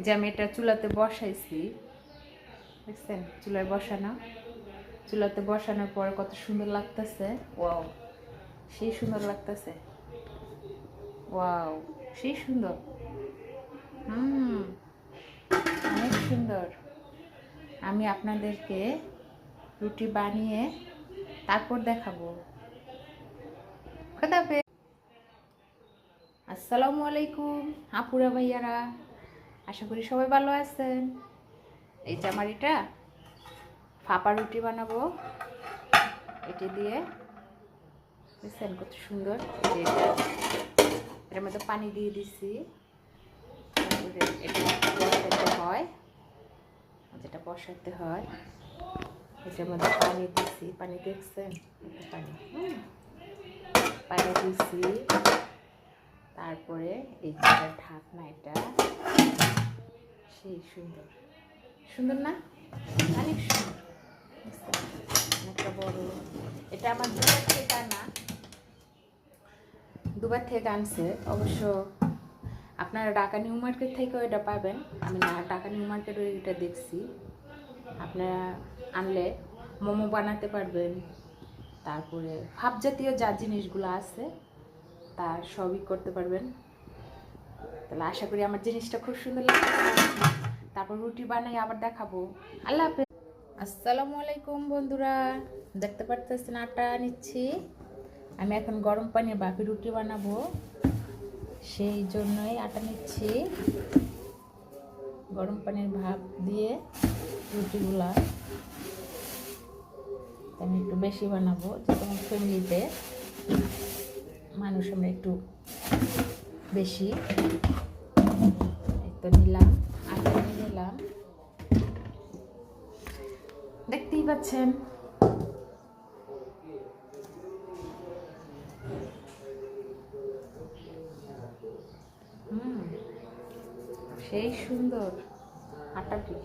যে আমি এটা চুলাতে বসাইছি, দেখছেন চুলায় বসানো, চুলাতে বসানোর পর কত সুন্দর লাগতেছে। ওয়াও, সেই সুন্দর লাগতেছে। ওয়াও, সেই সুন্দর। অনেক সুন্দর। আমি আপনাদেরকে রুটি বানিয়ে তারপর দেখাবো। খোদাফেজ। আসসালামু আলাইকুম আপুরা ভাইয়ারা, আশা করি সবাই ভালো আছেন। এই যে আমার এটা ফাঁপা রুটি বানাবো, এটি দিয়ে বুঝছেন কত সুন্দর। এটার মধ্যে পানি দিয়ে দিছি, এটা বসাতে হয়, যেটা বসাতে হয় এটার মধ্যে পানি দিছি, পানি দেখছেন, পানি পানি দিছি। তারপরে এই যে ঢাকনা, এটা সেই সুন্দর, সুন্দর না? অনেক সুন্দর, অনেকটা বড়। এটা আমার দুবার থেকে আনা, দুবার থেকে আনছে অবশ্য। আপনারা ঢাকা নিউ মার্কেট থেকেও এটা পাবেন, আমি না ঢাকা নিউ মার্কেটও এটা দেখছি। আপনারা আনলে মোমো বানাতে পারবেন, তারপরে ভাপ জাতীয় যা জিনিসগুলো আছে তার সবই করতে পারবেন। তাহলে আশা করি আমার জিনিসটা খুব সুন্দর লাগবে। তারপর রুটি বানাই আবার দেখাবো। আল্লাহ হাফেজ। আসসালামু আলাইকুম বন্ধুরা, দেখতে পারতেছেন আটা নিচ্ছি আমি। এখন গরম পানির বাপি রুটি বানাবো, সেই জন্যই আটা নিচ্ছি। গরম পানির ভাপ দিয়ে রুটিগুলা আমি একটু বেশি বানাবো, যেহেতু আমার ফ্যামিলিতে মানুষ আমরা একটু বেশি। তো নিলাম, আটা নিয়ে নিলাম, দেখতেই পাচ্ছেন। সেই সুন্দর আটাটি।